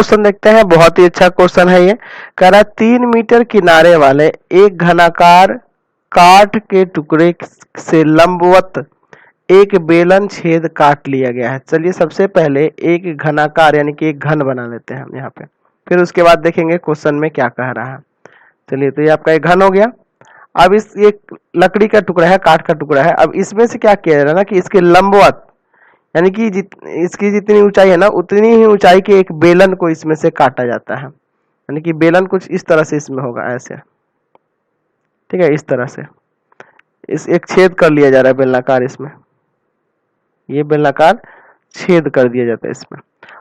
Question देखते हैं, बहुत ही अच्छा क्वेश्चन है ये। कह रहा है 3 मीटर किनारे वाले एक घनाकार काठ के टुकड़े से लंबवत एक बेलन छेद काट लिया गया है। चलिए सबसे पहले एक घनाकार यानी कि एक घन बना लेते हैं हम यहाँ पे, फिर उसके बाद देखेंगे क्वेश्चन में क्या कह रहा है। चलिए, तो ये आपका एक घन हो गया। अब इस एक लकड़ी का टुकड़ा है, काठ का टुकड़ा है। अब इसमें से क्या किया जा रहा है ना कि इसके लंबवत यानी कि इसकी जितनी ऊंचाई है ना उतनी ही ऊंचाई के एक बेलन को इसमें से काटा जाता है। यानी कि बेलन कुछ इस तरह से इसमें होगा, ऐसे, ठीक है, इस तरह से इस एक छेद कर लिया जा रहा है बेलनाकार, इसमें ये बेलनाकार छेद कर दिया जाता है इसमें।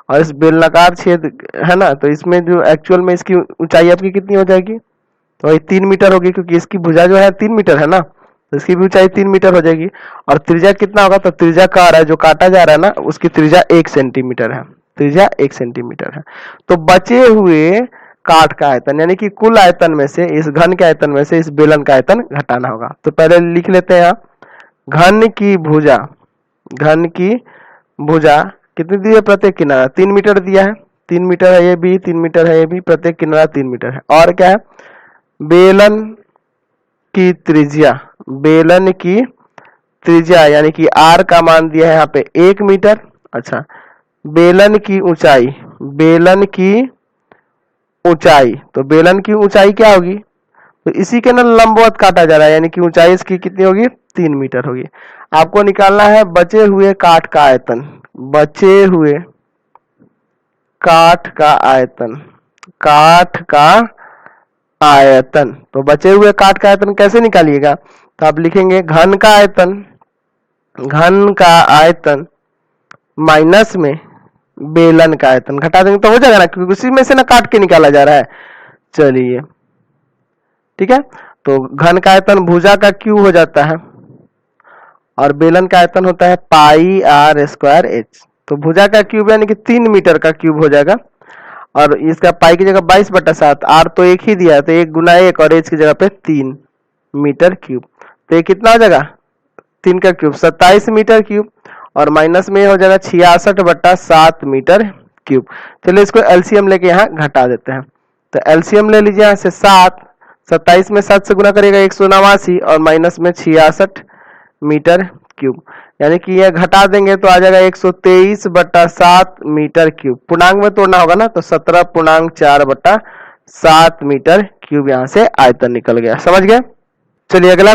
और इस बेलनाकार छेद है ना, तो इसमें जो एक्चुअल में इसकी ऊंचाई आपकी कितनी हो जाएगी, तो वही 3 मीटर होगी, क्योंकि इसकी भुजा जो है 3 मीटर है ना, तो इसकी भी ऊंचाई 3 मीटर हो जाएगी। और त्रिज्या कितना होगा, तो त्रिज्या का आ रहा है जो काटा जा रहा है ना, उसकी त्रिज्या 1 सेंटीमीटर है, त्रिज्या 1 सेंटीमीटर है। तो बचे हुए काठ का आयतन यानी कि कुल आयतन में से इस घन के आयतन में से इस बेलन का आयतन घटाना होगा। तो पहले लिख लेते हैं यहाँ, घन की भुजा कितनी दी है, प्रत्येक किनारा 3 मीटर दिया है, 3 मीटर है ये भी, 3 मीटर है ये भी, प्रत्येक किनारा 3 मीटर है। और क्या है, बेलन की त्रिज्या यानी कि r का मान दिया है यहाँ पे 1 मीटर। अच्छा, बेलन की ऊंचाई तो बेलन की ऊंचाई क्या होगी, तो इसी के ना लंबवत काटा जा रहा है, यानी कि ऊंचाई इसकी कितनी होगी, 3 मीटर होगी। आपको निकालना है बचे हुए काठ का आयतन, तो बचे हुए काठ का आयतन कैसे निकालिएगा, तो आप लिखेंगे घन का आयतन माइनस में बेलन का आयतन, घटा देंगे तो हो जाएगा ना, क्योंकि उसी में से ना काट के निकाला जा रहा है। चलिए ठीक है, तो घन का आयतन भुजा का क्यूब हो जाता है और बेलन का आयतन होता है पाई r स्क्वायर h। तो भुजा का क्यूब यानी कि 3 मीटर का क्यूब हो जाएगा, और इसका पाई की जगह 22/7, r तो एक ही दिया है तो 1 गुना 1 और h की जगह पे 3 मीटर क्यूब। तो ये कितना हो जाएगा, 3 का क्यूब 27 मीटर क्यूब, और माइनस में हो जाएगा 66/7 मीटर क्यूब। चलिए इसको एलसीएम लेके यहाँ घटा देते हैं। तो एलसीएम ले लीजिए यहाँ से 7, 27 में 7 से गुना करेगा 189 और माइनस में 66 मीटर क्यूब, यानी कि यह घटा देंगे तो आ जाएगा 123/7 मीटर क्यूब। पूर्णांक में तोड़ना होगा ना, तो 17.4/7 मीटर क्यूब यहाँ से आयतन निकल गया। समझ गए। चलिए अगला